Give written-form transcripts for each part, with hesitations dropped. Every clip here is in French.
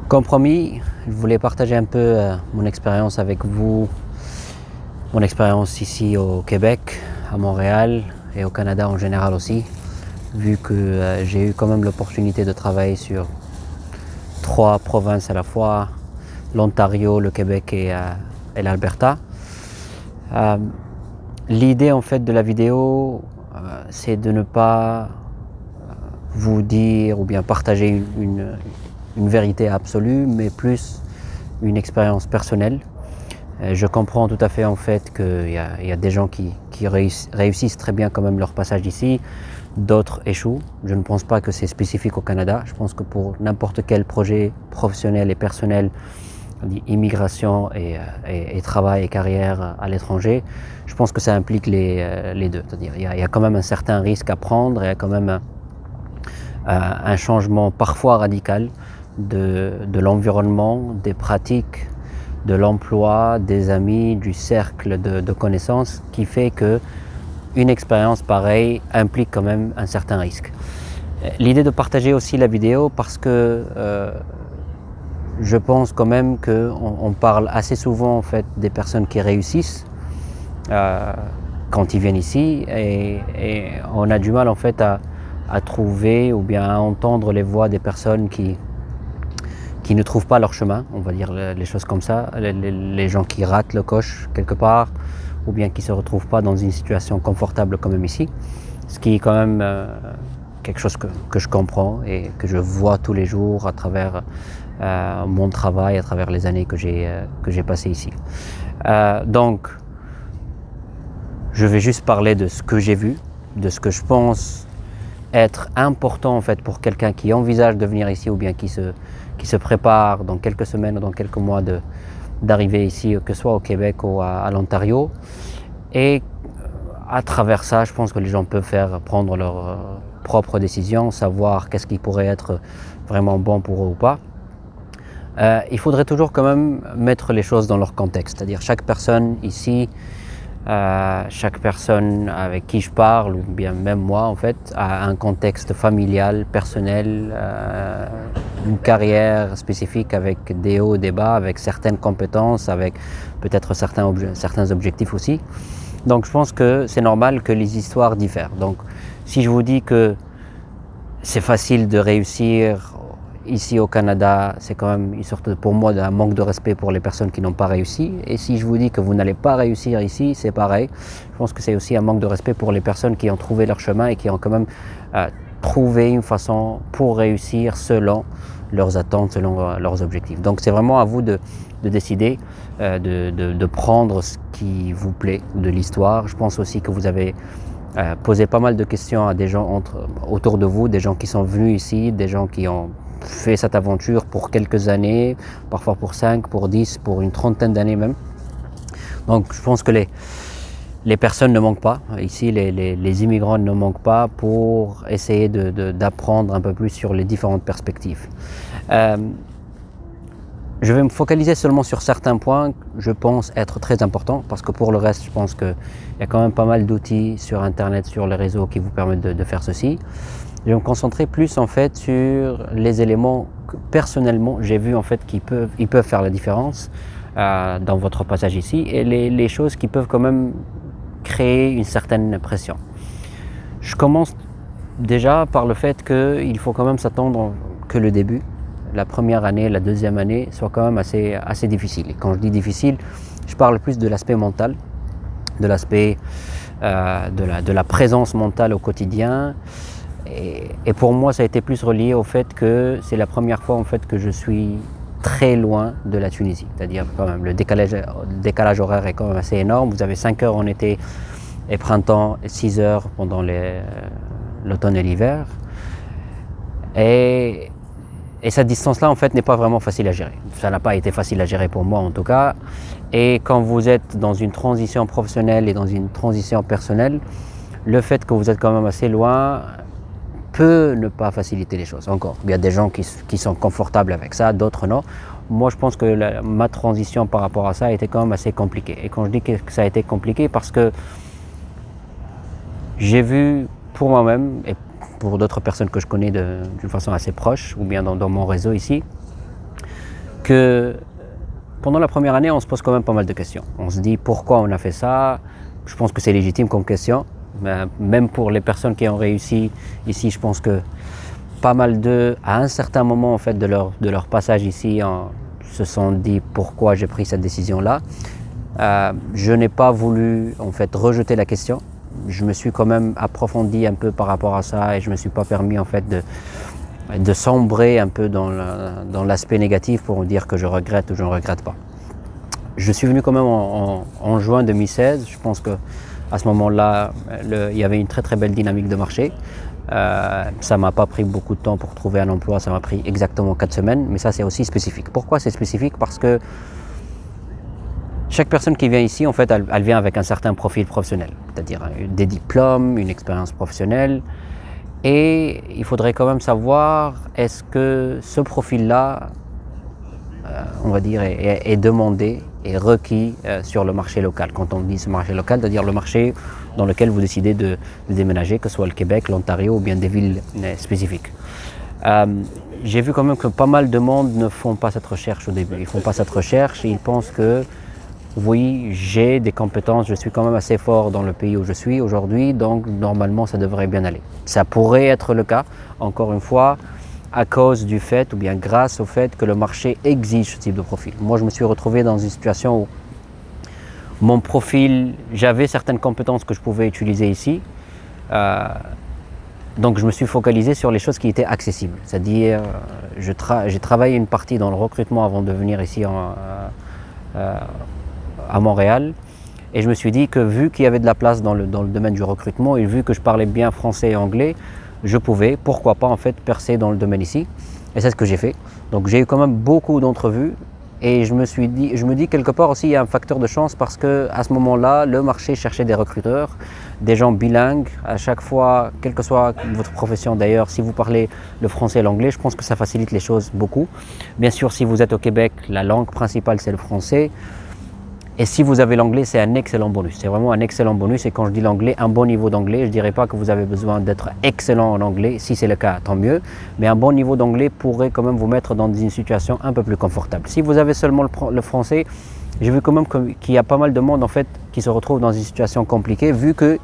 Comme promis, je voulais partager un peu mon expérience avec vous, mon expérience ici au Québec, à Montréal et au Canada en général aussi, vu que j'ai eu quand même l'opportunité de travailler sur 3 provinces à la fois, l'Ontario, le Québec et l'Alberta. L'idée en fait de la vidéo, c'est de ne pas vous dire ou bien partager une vérité absolue, mais plus une expérience personnelle. Je comprends tout à fait en fait qu'il y a des gens qui réussissent très bien quand même leur passage ici, d'autres échouent. Je ne pense pas que c'est spécifique au Canada. Je pense que pour n'importe quel projet professionnel et personnel, immigration et travail et carrière à l'étranger, je pense que ça implique les deux. C'est-à-dire il y a quand même un certain risque à prendre, il y a quand même un changement parfois radical de l'environnement, des pratiques, de l'emploi, des amis, du cercle de connaissances qui fait que une expérience pareille implique quand même un certain risque. L'idée de partager aussi la vidéo parce que je pense quand même qu'on parle assez souvent en fait des personnes qui réussissent quand ils viennent ici et on a du mal en fait à trouver ou bien à entendre les voix des personnes qui ne trouvent pas leur chemin, on va dire les choses comme ça, les gens qui ratent le coche quelque part, ou bien qui ne se retrouvent pas dans une situation confortable quand même ici, ce qui est quand même quelque chose que je comprends et que je vois tous les jours à travers mon travail, à travers les années que j'ai passées ici. Donc, je vais juste parler de ce que j'ai vu, de ce que je pense être important en fait pour quelqu'un qui envisage de venir ici ou bien qui se prépare dans quelques semaines ou dans quelques mois d'arriver ici, que ce soit au Québec ou à l'Ontario. Et à travers ça, je pense que les gens peuvent prendre leurs propres décisions, savoir qu'est-ce qui pourrait être vraiment bon pour eux ou pas. Il faudrait toujours quand même mettre les choses dans leur contexte, c'est-à-dire chaque personne ici, chaque personne avec qui je parle, ou bien même moi en fait, a un contexte familial, personnel, une carrière spécifique avec des hauts et des bas, avec certaines compétences, avec peut-être certains objectifs aussi. Donc je pense que c'est normal que les histoires diffèrent. Donc si je vous dis que c'est facile de réussir ici au Canada, c'est quand même une sorte pour moi d'un manque de respect pour les personnes qui n'ont pas réussi. Et si je vous dis que vous n'allez pas réussir ici, c'est pareil. Je pense que c'est aussi un manque de respect pour les personnes qui ont trouvé leur chemin et qui ont quand même trouvé une façon pour réussir selon leurs attentes, selon leurs objectifs. Donc c'est vraiment à vous de décider, de prendre ce qui vous plaît de l'histoire. Je pense aussi que vous avez posé pas mal de questions à des gens autour de vous, des gens qui sont venus ici, des gens qui ont fait cette aventure pour quelques années, parfois pour 5, pour 10, pour une trentaine d'années même. Donc je pense que les personnes ne manquent pas. Ici, les immigrants ne manquent pas pour essayer d'apprendre un peu plus sur les différentes perspectives. Je vais me focaliser seulement sur certains points que je pense être très importants parce que pour le reste, je pense qu'il y a quand même pas mal d'outils sur Internet, sur les réseaux qui vous permettent de faire ceci. Je vais me concentrer plus en fait sur les éléments que personnellement j'ai vu en fait ils peuvent faire la différence dans votre passage ici et les choses qui peuvent quand même créer une certaine pression. Je commence déjà par le fait qu'il faut quand même s'attendre que le début, la première année, la deuxième année soit quand même assez difficile. Et quand je dis difficile, je parle plus de l'aspect mental, de l'aspect de la présence mentale au quotidien. Et pour moi, ça a été plus relié au fait que c'est la première fois en fait que je suis très loin de la Tunisie. C'est-à-dire quand même le décalage horaire est quand même assez énorme. Vous avez 5 heures en été et printemps, et 6 heures pendant l'automne et l'hiver. Et cette distance-là, en fait, n'est pas vraiment facile à gérer. Ça n'a pas été facile à gérer pour moi, en tout cas. Et quand vous êtes dans une transition professionnelle et dans une transition personnelle, le fait que vous êtes quand même assez loin peut ne pas faciliter les choses. Encore, il y a des gens qui sont confortables avec ça, d'autres non. Moi, je pense que ma transition par rapport à ça a été quand même assez compliquée. Et quand je dis que ça a été compliqué, parce que j'ai vu pour moi-même et pour d'autres personnes que je connais d'une façon assez proche, ou bien dans mon réseau ici, que pendant la première année, on se pose quand même pas mal de questions. On se dit pourquoi on a fait ça. Je pense que c'est légitime comme question. Même pour les personnes qui ont réussi ici, je pense que pas mal d'eux, à un certain moment en fait, de leur passage ici, se sont dit pourquoi j'ai pris cette décision-là. Je n'ai pas voulu en fait rejeter la question. Je me suis quand même approfondi un peu par rapport à ça et je ne me suis pas permis en fait de sombrer un peu dans l'aspect négatif pour dire que je regrette ou je ne regrette pas. Je suis venu quand même en juin 2016. Je pense qu'à ce moment-là, il y avait une très très belle dynamique de marché. Ça ne m'a pas pris beaucoup de temps pour trouver un emploi, ça m'a pris exactement 4 semaines, mais ça c'est aussi spécifique. Pourquoi c'est spécifique? Parce que chaque personne qui vient ici, en fait, elle vient avec un certain profil professionnel, c'est-à-dire des diplômes, une expérience professionnelle. Et il faudrait quand même savoir, est-ce que ce profil-là, on va dire, est demandé et requis sur le marché local. Quand on dit ce marché local, c'est-à-dire le marché dans lequel vous décidez de déménager, que ce soit le Québec, l'Ontario ou bien des villes spécifiques. J'ai vu quand même que pas mal de monde ne font pas cette recherche au début. Ils ne font pas cette recherche et ils pensent que oui, j'ai des compétences, je suis quand même assez fort dans le pays où je suis aujourd'hui, donc normalement ça devrait bien aller. Ça pourrait être le cas, encore une fois, à cause du fait ou bien grâce au fait que le marché exige ce type de profil. Moi je me suis retrouvé dans une situation où mon profil, j'avais certaines compétences que je pouvais utiliser ici, donc je me suis focalisé sur les choses qui étaient accessibles. C'est-à-dire, j'ai travaillé une partie dans le recrutement avant de venir ici à Montréal, et je me suis dit que vu qu'il y avait de la place dans le domaine du recrutement et vu que je parlais bien français et anglais, je pouvais, pourquoi pas en fait, percer dans le domaine ici, et c'est ce que j'ai fait. Donc j'ai eu quand même beaucoup d'entrevues et je me dis quelque part aussi il y a un facteur de chance parce que à ce moment-là, le marché cherchait des recruteurs, des gens bilingues à chaque fois, quelle que soit votre profession d'ailleurs. Si vous parlez le français et l'anglais, je pense que ça facilite les choses beaucoup. Bien sûr, si vous êtes au Québec, la langue principale c'est le français. Et si vous avez l'anglais, c'est un excellent bonus. C'est vraiment un excellent bonus. Et quand je dis l'anglais, un bon niveau d'anglais, je ne dirais pas que vous avez besoin d'être excellent en anglais. Si c'est le cas, tant mieux. Mais un bon niveau d'anglais pourrait quand même vous mettre dans une situation un peu plus confortable. Si vous avez seulement le français, j'ai vu quand même qu'il y a pas mal de monde en fait qui se retrouve dans une situation compliquée, vu que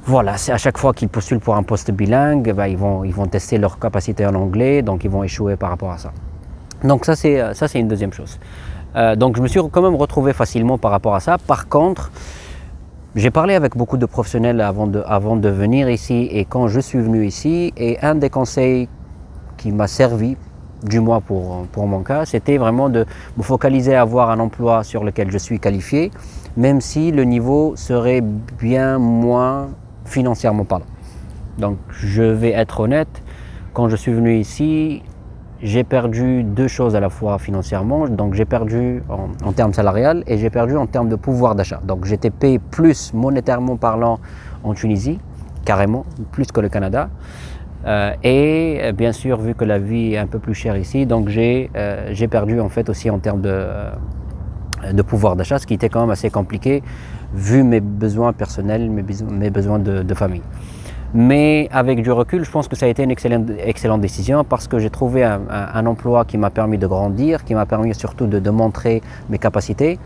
voilà, c'est à chaque fois qu'ils postulent pour un poste bilingue, ils vont tester leur capacité en anglais, donc ils vont échouer par rapport à ça. Donc ça c'est une deuxième chose. Donc je me suis quand même retrouvé facilement par rapport à ça. Par contre, j'ai parlé avec beaucoup de professionnels avant de venir ici et quand je suis venu ici, et un des conseils qui m'a servi, du moins pour mon cas, c'était vraiment de me focaliser à avoir un emploi sur lequel je suis qualifié, même si le niveau serait bien moins financièrement parlant. Donc je vais être honnête, quand je suis venu ici, j'ai perdu deux choses à la fois financièrement, donc j'ai perdu en termes salarial et j'ai perdu en termes de pouvoir d'achat. Donc j'étais payé plus monétairement parlant en Tunisie, carrément, plus que le Canada. Et bien sûr, vu que la vie est un peu plus chère ici, donc j'ai perdu en fait aussi en termes de pouvoir d'achat, ce qui était quand même assez compliqué vu mes besoins personnels, mes besoins de famille. Mais avec du recul, je pense que ça a été une excellente décision parce que j'ai trouvé un emploi qui m'a permis de grandir, qui m'a permis surtout de montrer mes capacités.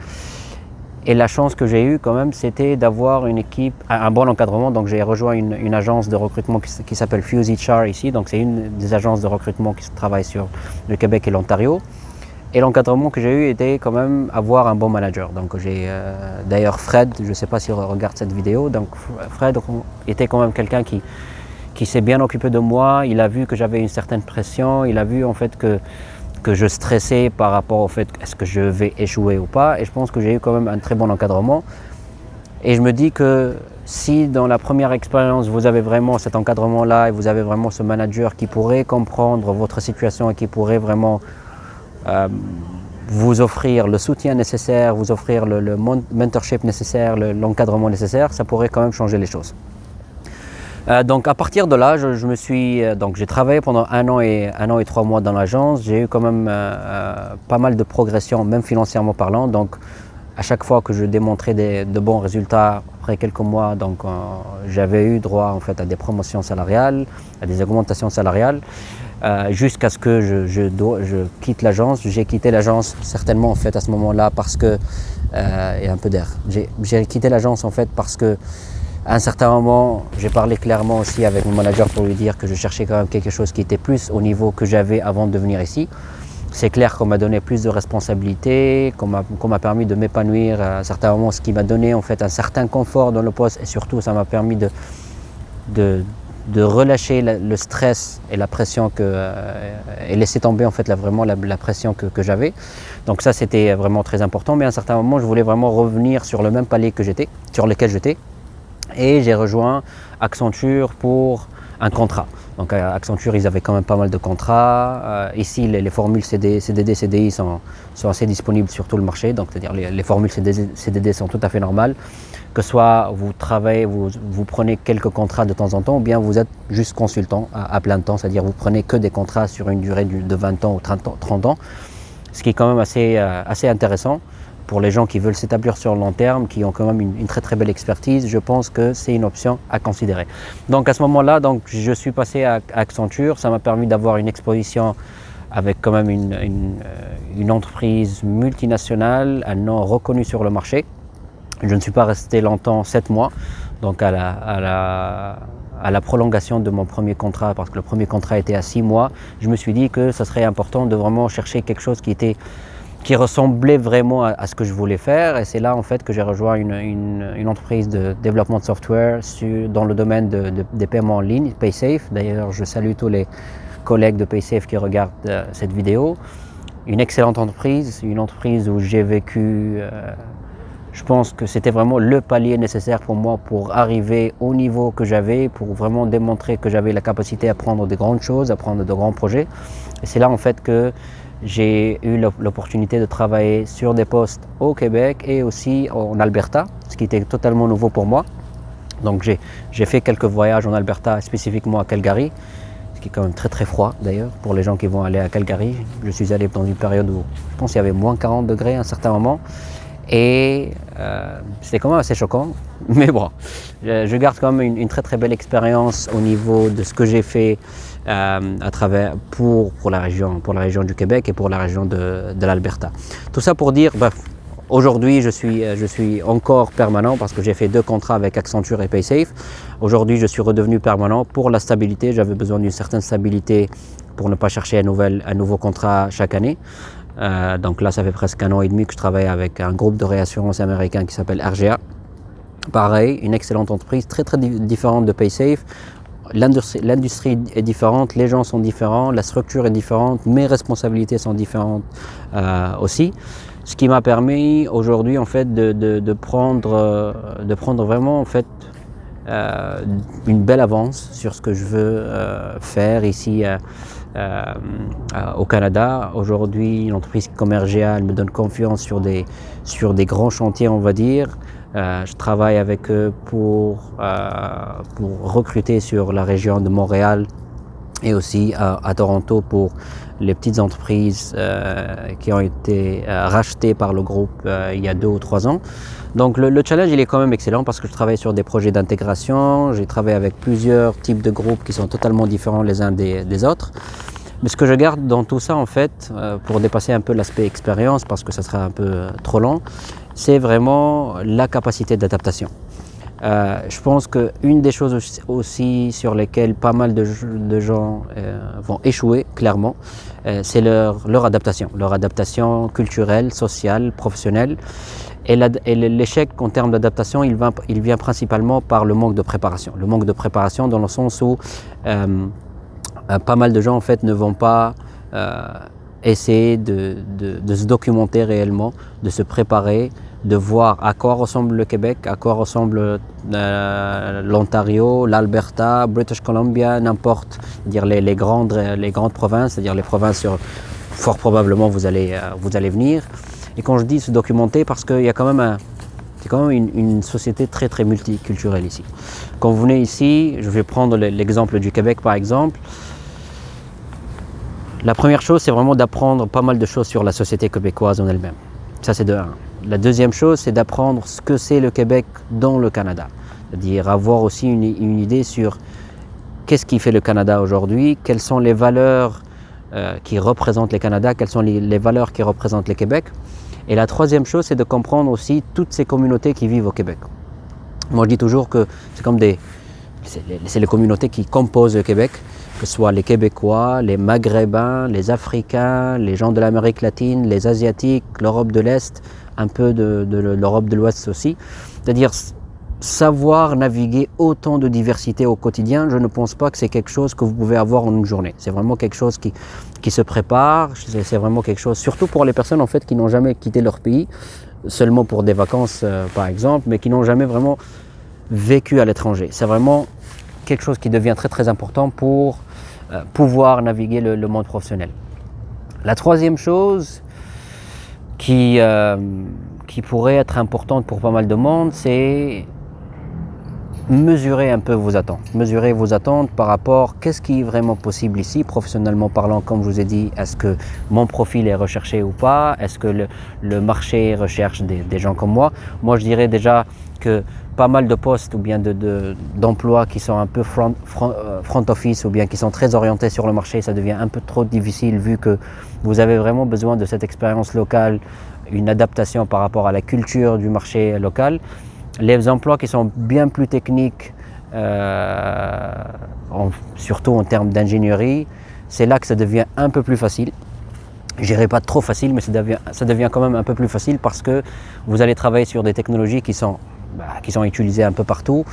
Et la chance que j'ai eue quand même, c'était d'avoir une équipe, un bon encadrement. Donc j'ai rejoint une agence de recrutement qui s'appelle Fuse HR ici. Donc c'est une des agences de recrutement qui travaille sur le Québec et l'Ontario. Et l'encadrement que j'ai eu était quand même avoir un bon manager. Donc j'ai d'ailleurs Fred, je ne sais pas s'il regarde cette vidéo, donc Fred était quand même quelqu'un qui s'est bien occupé de moi. Il a vu que j'avais une certaine pression, il a vu en fait que je stressais par rapport au fait est-ce que je vais échouer ou pas. Et je pense que j'ai eu quand même un très bon encadrement. Et je me dis que si dans la première expérience vous avez vraiment cet encadrement-là et vous avez vraiment ce manager qui pourrait comprendre votre situation et qui pourrait vraiment vous offrir le soutien nécessaire, vous offrir le mentorship nécessaire, l'encadrement nécessaire, ça pourrait quand même changer les choses. Donc à partir de là, j'ai travaillé pendant un an et 3 mois dans l'agence. J'ai eu quand même pas mal de progression, même financièrement parlant. Donc à chaque fois que je démontrais de bons résultats, après quelques mois, j'avais eu droit en fait à des promotions salariales, à des augmentations salariales. jusqu'à ce que je quitte l'agence. J'ai quitté l'agence certainement en fait à ce moment-là parce que et un peu d'air. J'ai quitté l'agence en fait parce que à un certain moment, j'ai parlé clairement aussi avec mon manager pour lui dire que je cherchais quand même quelque chose qui était plus au niveau que j'avais avant de venir ici. C'est clair qu'on m'a donné plus de responsabilités, qu'on m'a permis de m'épanouir à un certain moment, ce qui m'a donné en fait un certain confort dans le poste et surtout ça m'a permis de relâcher le stress et la pression et laisser tomber en fait vraiment la pression que j'avais. Donc ça c'était vraiment très important, mais à un certain moment je voulais vraiment revenir sur le même palier sur lequel j'étais. Et j'ai rejoint Accenture pour un contrat. Donc à Accenture, ils avaient quand même pas mal de contrats. Ici, les formules CDD, CDI sont assez disponibles sur tout le marché. Donc c'est-à-dire les formules CDD sont tout à fait normales. Que soit vous travaillez, vous prenez quelques contrats de temps en temps, ou bien vous êtes juste consultant à plein temps. C'est-à-dire vous prenez que des contrats sur une durée de 20 ans ou 30 ans. Ce qui est quand même assez intéressant. Pour les gens qui veulent s'établir sur le long terme, qui ont quand même une très très belle expertise, je pense que c'est une option à considérer. Donc à ce moment-là, je suis passé à Accenture, ça m'a permis d'avoir une exposition avec quand même une entreprise multinationale, un nom reconnu sur le marché. Je ne suis pas resté longtemps, 7 mois, donc à la prolongation de mon premier contrat, parce que le premier contrat était à 6 mois, je me suis dit que ça serait important de vraiment chercher quelque chose qui ressemblait vraiment à ce que je voulais faire. Et c'est là en fait que j'ai rejoint une entreprise de développement de software dans le domaine des paiements en ligne, Paysafe. D'ailleurs, je salue tous les collègues de Paysafe qui regardent cette vidéo. Une excellente entreprise, une entreprise où j'ai vécu, je pense que c'était vraiment le palier nécessaire pour moi pour arriver au niveau que j'avais, pour vraiment démontrer que j'avais la capacité à prendre de grandes choses, à prendre de grands projets. Et c'est là en fait que j'ai eu l'opportunité de travailler sur des postes au Québec et aussi en Alberta, ce qui était totalement nouveau pour moi. Donc j'ai fait quelques voyages en Alberta, spécifiquement à Calgary, ce qui est quand même très très froid d'ailleurs pour les gens qui vont aller à Calgary. Je suis allé dans une période où je pense qu'il y avait moins 40 degrés à un certain moment. Et c'était quand même assez choquant, mais bon, je garde quand même une très très belle expérience au niveau de ce que j'ai fait à travers pour la région du Québec et pour la région de l'Alberta. Tout ça pour dire, bref, aujourd'hui je suis encore permanent parce que j'ai fait 2 contrats avec Accenture et Paysafe. Aujourd'hui je suis redevenu permanent pour la stabilité, j'avais besoin d'une certaine stabilité pour ne pas chercher un nouveau contrat chaque année. Donc là, ça fait presque 1 an et demi que je travaille avec un groupe de réassurance américain qui s'appelle RGA. Pareil, une excellente entreprise, très très différente de Paysafe. L'industrie est différente, les gens sont différents, la structure est différente, mes responsabilités sont différentes aussi. Ce qui m'a permis aujourd'hui en fait de prendre vraiment en fait une belle avance sur ce que je veux faire ici au Canada. Aujourd'hui, l'entreprise comme RGA me donne confiance sur des grands chantiers, on va dire. Je travaille avec eux pour recruter sur la région de Montréal et aussi à Toronto pour les petites entreprises qui ont été rachetées par le groupe il y a 2 ou 3 ans. Donc le challenge il est quand même excellent parce que je travaille sur des projets d'intégration, j'ai travaillé avec plusieurs types de groupes qui sont totalement différents les uns des autres. Mais ce que je garde dans tout ça en fait, pour dépasser un peu l'aspect expérience parce que ça sera un peu trop long, c'est vraiment la capacité d'adaptation. Je pense qu'une des choses aussi sur lesquelles pas mal de gens vont échouer clairement, c'est leur adaptation culturelle, sociale, professionnelle. Et l'échec en termes d'adaptation, il vient principalement par le manque de préparation. Le manque de préparation dans le sens où pas mal de gens en fait ne vont pas essayer de se documenter réellement, de se préparer, de voir à quoi ressemble le Québec, à quoi ressemble l'Ontario, l'Alberta, British Columbia, n'importe, dire les grandes provinces, c'est-à-dire les provinces sur fort probablement vous allez venir. Et quand je dis se documenter, parce qu'il y a quand même une société très très multiculturelle ici. Quand vous venez ici, je vais prendre l'exemple du Québec par exemple. La première chose, c'est vraiment d'apprendre pas mal de choses sur la société québécoise en elle-même. Ça, c'est de 1. La deuxième chose, c'est d'apprendre ce que c'est le Québec dans le Canada. C'est-à-dire avoir aussi une idée sur qu'est-ce qui fait le Canada aujourd'hui, quelles sont les valeurs qui représentent le Canada, quelles sont les valeurs qui représentent le Québec. Et la troisième chose, c'est de comprendre aussi toutes ces communautés qui vivent au Québec. Moi, je dis toujours que c'est comme c'est les communautés qui composent le Québec, que ce soit les Québécois, les Maghrébins, les Africains, les gens de l'Amérique latine, les Asiatiques, l'Europe de l'Est, un peu de l'Europe de l'Ouest aussi. C'est-à-dire savoir naviguer autant de diversité au quotidien, je ne pense pas que c'est quelque chose que vous pouvez avoir en une journée. C'est vraiment quelque chose qui se prépare, c'est vraiment quelque chose, surtout pour les personnes en fait qui n'ont jamais quitté leur pays, seulement pour des vacances par exemple, mais qui n'ont jamais vraiment vécu à l'étranger. C'est vraiment quelque chose qui devient très très important pour pouvoir naviguer le monde professionnel. La troisième chose qui pourrait être importante pour pas mal de monde, c'est mesurer un peu vos attentes. Mesurer vos attentes par rapport à qu'est-ce qui est vraiment possible ici, professionnellement parlant, comme je vous ai dit, est-ce que mon profil est recherché ou pas, est-ce que le marché recherche des gens comme moi. Moi, je dirais déjà que pas mal de postes ou bien d'emplois qui sont un peu front office ou bien qui sont très orientés sur le marché, ça devient un peu trop difficile vu que vous avez vraiment besoin de cette expérience locale, une adaptation par rapport à la culture du marché local. Les emplois qui sont bien plus techniques, surtout en termes d'ingénierie, c'est là que ça devient un peu plus facile. Je dirais pas trop facile, mais ça devient quand même un peu plus facile parce que vous allez travailler sur des technologies qui sont utilisées un peu partout.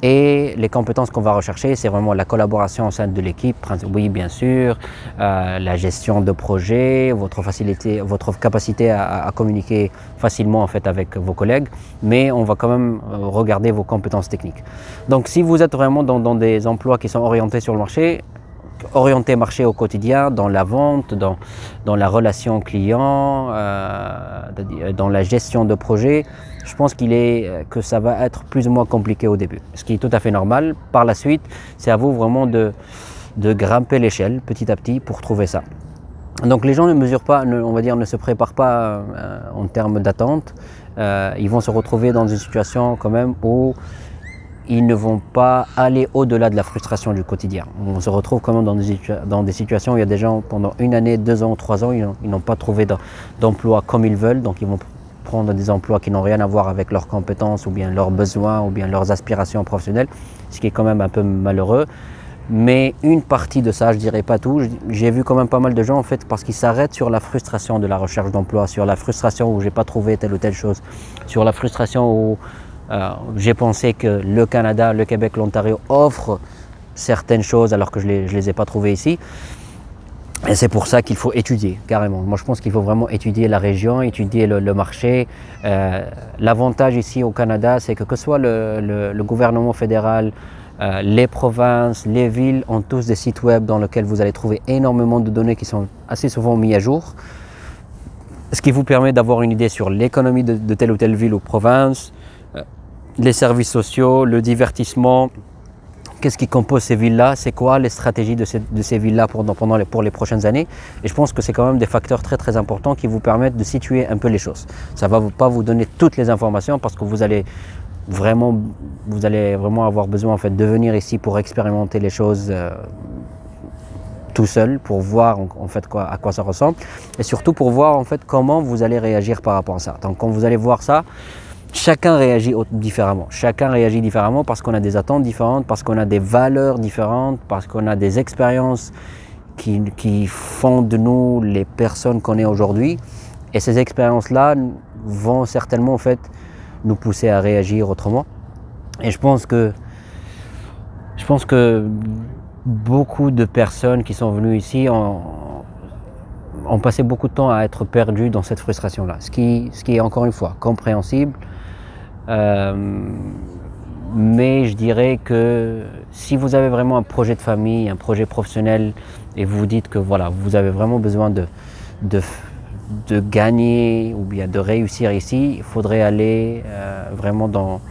Et les compétences qu'on va rechercher, c'est vraiment la collaboration au sein de l'équipe, oui bien sûr, la gestion de projet, votre capacité à communiquer facilement en fait avec vos collègues, mais on va quand même regarder vos compétences techniques. Donc si vous êtes vraiment dans des emplois qui sont orientés sur le marché, orienté marché au quotidien, dans la vente, dans la relation client, dans la gestion de projet, je pense que ça va être plus ou moins compliqué au début, ce qui est tout à fait normal. Par la suite, c'est à vous vraiment de grimper l'échelle petit à petit pour trouver ça. Donc les gens ne mesurent pas, on va dire, ne se préparent pas en termes d'attente. Ils vont se retrouver dans une situation quand même où ils ne vont pas aller au-delà de la frustration du quotidien. On se retrouve quand même dans des situations où il y a des gens pendant 1 année, 2 ans, 3 ans, ils n'ont pas trouvé d'emploi comme ils veulent, donc ils vont prendre des emplois qui n'ont rien à voir avec leurs compétences ou bien leurs besoins ou bien leurs aspirations professionnelles, ce qui est quand même un peu malheureux. Mais une partie de ça, je dirais pas tout, j'ai vu quand même pas mal de gens en fait parce qu'ils s'arrêtent sur la frustration de la recherche d'emploi, sur la frustration où j'ai pas trouvé telle ou telle chose, sur la frustration où j'ai pensé que le Canada, le Québec, l'Ontario offrent certaines choses alors que je les ai pas trouvées ici. Et c'est pour ça qu'il faut étudier, carrément. Moi, je pense qu'il faut vraiment étudier la région, étudier le marché. L'avantage ici au Canada, c'est que ce soit le gouvernement fédéral, les provinces, les villes ont tous des sites web dans lesquels vous allez trouver énormément de données qui sont assez souvent mises à jour. Ce qui vous permet d'avoir une idée sur l'économie de telle ou telle ville ou province, les services sociaux, le divertissement, qu'est-ce qui compose ces villes-là, c'est quoi les stratégies de ces villes-là pour les prochaines années. Et je pense que c'est quand même des facteurs très très importants qui vous permettent de situer un peu les choses. Ça ne va pas vous donner toutes les informations parce que vous allez vraiment avoir besoin en fait, de venir ici pour expérimenter les choses tout seul, pour voir en fait à quoi ça ressemble et surtout pour voir en fait comment vous allez réagir par rapport à ça. Donc quand vous allez voir ça, chacun réagit différemment. Chacun réagit différemment parce qu'on a des attentes différentes, parce qu'on a des valeurs différentes, parce qu'on a des expériences qui font de nous les personnes qu'on est aujourd'hui. Et ces expériences-là vont certainement en fait nous pousser à réagir autrement. Et je pense que beaucoup de personnes qui sont venues ici ont passé beaucoup de temps à être perdues dans cette frustration-là, ce qui est encore une fois compréhensible. Mais je dirais que si vous avez vraiment un projet de famille, un projet professionnel et vous vous dites que voilà, vous avez vraiment besoin de gagner ou bien de réussir ici, il faudrait aller vraiment dans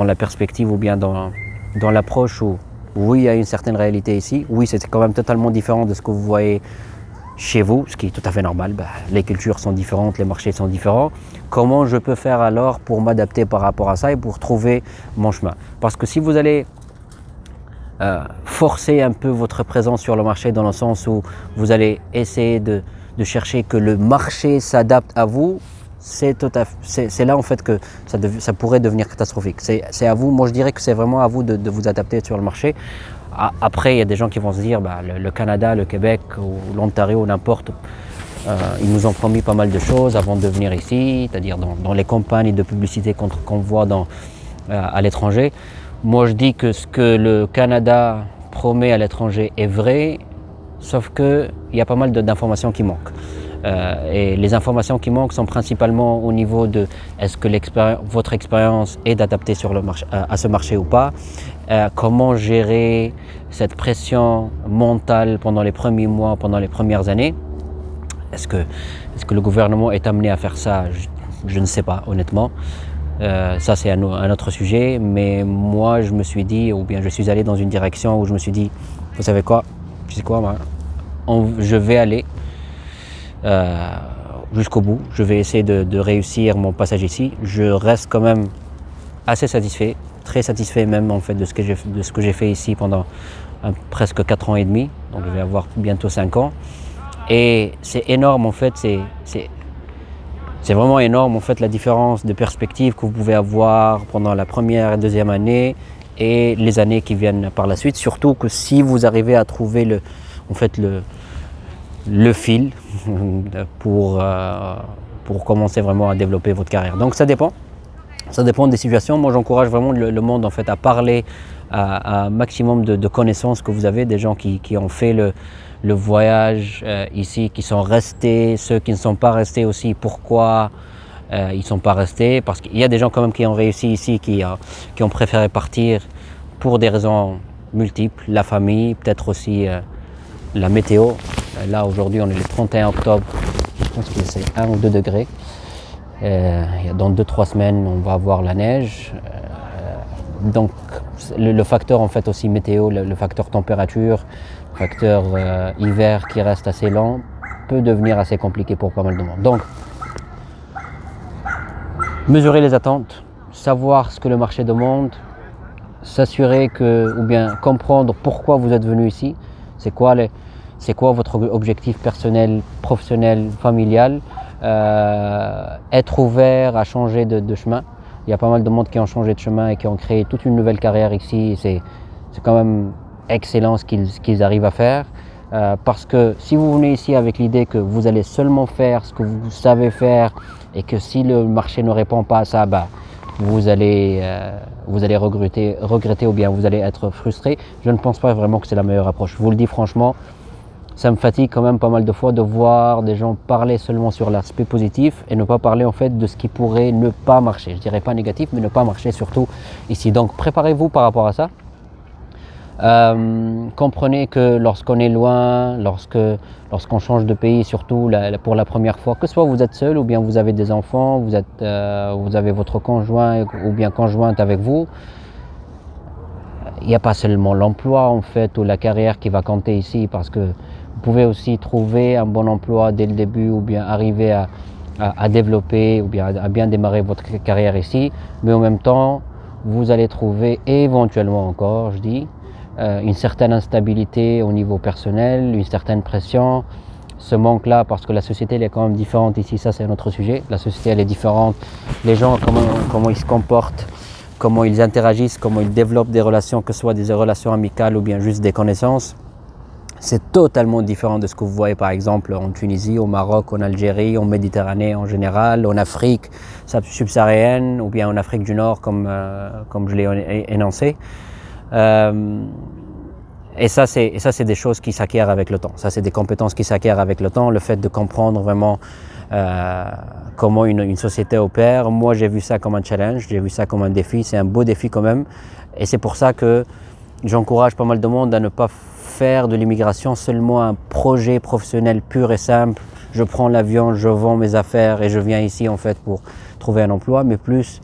la perspective ou bien dans l'approche où oui, il y a une certaine réalité ici, oui, c'est quand même totalement différent de ce que vous voyez chez vous, ce qui est tout à fait normal. Les cultures sont différentes, les marchés sont différents. Comment je peux faire alors pour m'adapter par rapport à ça et pour trouver mon chemin? Parce que si vous allez forcer un peu votre présence sur le marché dans le sens où vous allez essayer de chercher que le marché s'adapte à vous, c'est là en fait que ça pourrait devenir catastrophique. C'est à vous, moi je dirais que c'est vraiment à vous de vous adapter sur le marché. Après, il y a des gens qui vont se dire, le Canada, le Québec ou l'Ontario, n'importe, ils nous ont promis pas mal de choses avant de venir ici, c'est-à-dire dans les campagnes de publicité qu'on voit à l'étranger. Moi, je dis que ce que le Canada promet à l'étranger est vrai, sauf qu'il y a pas mal d'informations qui manquent. Et les informations qui manquent sont principalement au niveau de est-ce que votre expérience est adaptée sur le marché, à ce marché ou pas, comment gérer cette pression mentale pendant les premiers mois, pendant les premières années. Est-ce que le gouvernement est amené à faire ça? Je ne sais pas, honnêtement. Ça, c'est un autre sujet. Mais moi, je me suis dit, ou bien je suis allé dans une direction où je me suis dit, vous savez quoi? Je vais aller jusqu'au bout. Je vais essayer de réussir mon passage ici. Je reste quand même assez satisfait, très satisfait même en fait de ce que j'ai fait ici pendant presque 4 ans et demi. Donc je vais avoir bientôt 5 ans. Et c'est énorme en fait, c'est vraiment énorme en fait la différence de perspective que vous pouvez avoir pendant la première et deuxième année et les années qui viennent par la suite. Surtout que si vous arrivez à trouver le fil pour commencer vraiment à développer votre carrière. Donc ça dépend des situations. Moi j'encourage vraiment le monde en fait à parler à un maximum de connaissances que vous avez, des gens qui ont fait le voyage ici, qui sont restés, ceux qui ne sont pas restés aussi, pourquoi ils ne sont pas restés, parce qu'il y a des gens quand même qui ont réussi ici, qui ont préféré partir pour des raisons multiples, la famille, peut-être aussi la météo. Là aujourd'hui on est le 31 octobre, je pense que c'est 1 ou 2 degrés. Dans 2-3 semaines on va avoir la neige. Donc le facteur en fait aussi météo, le facteur température, le facteur hiver qui reste assez lent peut devenir assez compliqué pour pas mal de monde. Donc mesurer les attentes, savoir ce que le marché demande, s'assurer ou bien comprendre pourquoi vous êtes venu ici, c'est quoi votre objectif personnel, professionnel, familial, être ouvert à changer de chemin. Il y a pas mal de monde qui ont changé de chemin et qui ont créé toute une nouvelle carrière ici. C'est quand même excellent ce qu'ils arrivent à faire. Parce que si vous venez ici avec l'idée que vous allez seulement faire ce que vous savez faire et que si le marché ne répond pas à ça, vous allez regretter ou bien vous allez être frustré. Je ne pense pas vraiment que c'est la meilleure approche. Je vous le dis franchement, ça me fatigue quand même pas mal de fois de voir des gens parler seulement sur l'aspect positif et ne pas parler en fait de ce qui pourrait ne pas marcher. Je dirais pas négatif, mais ne pas marcher surtout ici. Donc préparez-vous par rapport à ça. Comprenez que lorsqu'on est loin, lorsqu'on change de pays, surtout pour la première fois, que soit vous êtes seul ou bien vous avez des enfants, vous avez votre conjoint ou bien conjointe avec vous, il n'y a pas seulement l'emploi en fait ou la carrière qui va compter ici, parce que vous pouvez aussi trouver un bon emploi dès le début ou bien arriver à développer ou bien à bien démarrer votre carrière ici, mais en même temps vous allez trouver éventuellement encore, je dis, une certaine instabilité au niveau personnel, une certaine pression, ce manque-là, parce que la société elle est quand même différente ici, ça c'est un autre sujet, la société elle est différente, les gens comment ils se comportent, comment ils interagissent, comment ils développent des relations, que ce soit des relations amicales ou bien juste des connaissances, c'est totalement différent de ce que vous voyez par exemple en Tunisie, au Maroc, en Algérie, en Méditerranée en général, en Afrique subsaharienne ou bien en Afrique du Nord comme je l'ai énoncé. Et ça c'est des choses qui s'acquièrent avec le temps, ça c'est des compétences qui s'acquièrent avec le temps, le fait de comprendre vraiment comment une société opère. Moi j'ai vu ça comme un challenge, j'ai vu ça comme un défi, c'est un beau défi quand même, et c'est pour ça que j'encourage pas mal de monde à ne pas faire de l'immigration seulement un projet professionnel pur et simple, je prends l'avion, je vends mes affaires et je viens ici en fait pour trouver un emploi, mais plus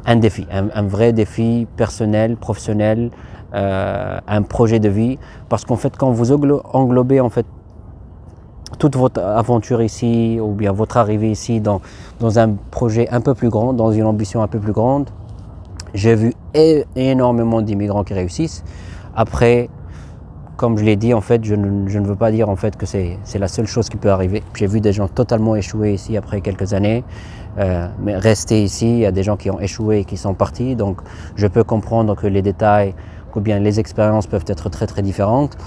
un défi, un vrai défi personnel, professionnel, un projet de vie, parce qu'en fait quand vous englobez en fait toute votre aventure ici ou bien votre arrivée ici dans un projet un peu plus grand, dans une ambition un peu plus grande, j'ai vu énormément d'immigrants qui réussissent. Après, comme je l'ai dit, en fait, je ne veux pas dire en fait que c'est la seule chose qui peut arriver. J'ai vu des gens totalement échouer ici après quelques années, mais rester ici, il y a des gens qui ont échoué et qui sont partis, donc je peux comprendre que les détails ou bien les expériences peuvent être très très différentes.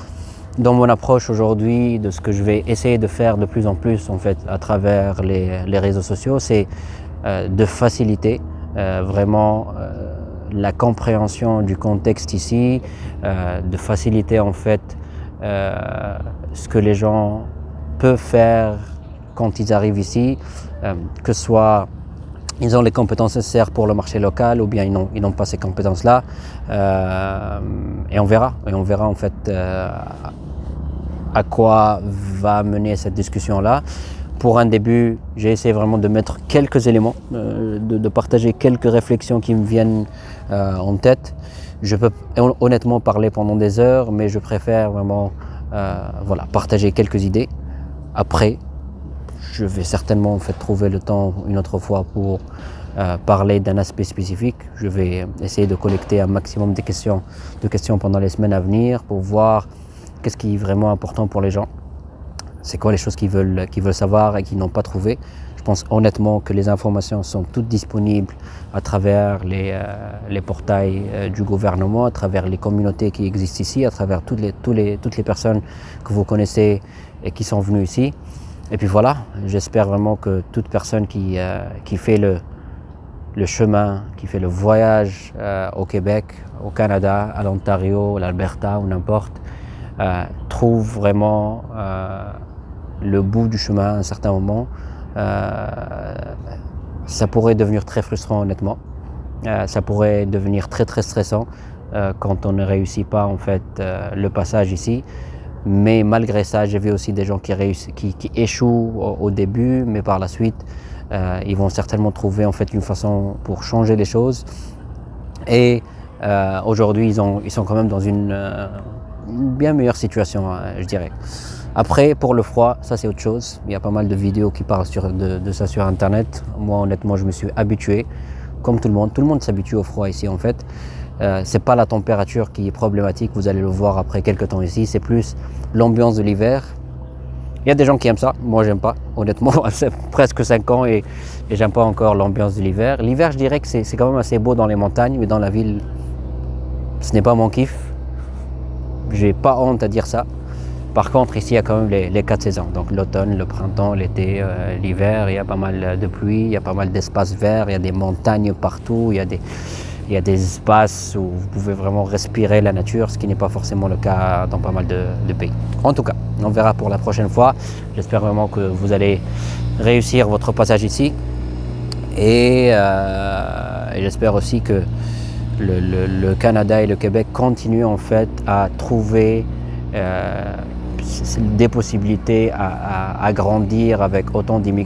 Dans mon approche aujourd'hui, de ce que je vais essayer de faire de plus en plus en fait à travers les réseaux sociaux, c'est de faciliter vraiment la compréhension du contexte ici, de faciliter en fait ce que les gens peuvent faire quand ils arrivent ici, que ce soit ils ont les compétences nécessaires pour le marché local ou bien ils n'ont pas ces compétences-là, et on verra en fait à quoi va mener cette discussion-là. Pour un début, j'ai essayé vraiment de mettre quelques éléments, de partager quelques réflexions qui me viennent en tête. Je peux honnêtement parler pendant des heures, mais je préfère vraiment voilà, partager quelques idées. Après, je vais certainement en fait, trouver le temps une autre fois pour parler d'un aspect spécifique. Je vais essayer de collecter un maximum de questions pendant les semaines à venir pour voir qu'est-ce qui est vraiment important pour les gens. C'est quoi les choses qu'ils veulent savoir et qu'ils n'ont pas trouvé. Je pense honnêtement que les informations sont toutes disponibles à travers les portails du gouvernement, à travers les communautés qui existent ici, à travers toutes les personnes que vous connaissez et qui sont venues ici. Et puis voilà, j'espère vraiment que toute personne qui fait le chemin, qui fait le voyage au Québec, au Canada, à l'Ontario, à l'Alberta ou n'importe, trouve vraiment le bout du chemin à un certain moment. Ça pourrait devenir très frustrant honnêtement. Ça pourrait devenir très très stressant quand on ne réussit pas en fait le passage ici. Mais malgré ça, j'ai vu aussi des gens qui échouent au début, mais par la suite, ils vont certainement trouver en fait une façon pour changer les choses. Et aujourd'hui, ils sont quand même dans une bien meilleure situation, je dirais. Après, pour le froid, ça c'est autre chose. Il y a pas mal de vidéos qui parlent de ça sur Internet. Moi, honnêtement, je me suis habitué, comme tout le monde. Tout le monde s'habitue au froid ici, en fait. C'est pas la température qui est problématique, vous allez le voir après quelques temps ici. C'est plus l'ambiance de l'hiver. Il y a des gens qui aiment ça, moi j'aime pas. Honnêtement, c'est presque 5 ans et j'aime pas encore l'ambiance de l'hiver. L'hiver, je dirais que c'est quand même assez beau dans les montagnes, mais dans la ville, ce n'est pas mon kiff. J'ai pas honte à dire ça. Par contre, ici, il y a quand même les 4 saisons. Donc l'automne, le printemps, l'été, l'hiver. Il y a pas mal de pluie, il y a pas mal d'espaces verts, il y a des montagnes partout, il y a des espaces où vous pouvez vraiment respirer la nature, ce qui n'est pas forcément le cas dans pas mal de pays. En tout cas, on verra pour la prochaine fois. J'espère vraiment que vous allez réussir votre passage ici. Et j'espère aussi que le Canada et le Québec continuent en fait à trouver des possibilités à grandir avec autant d'immigrants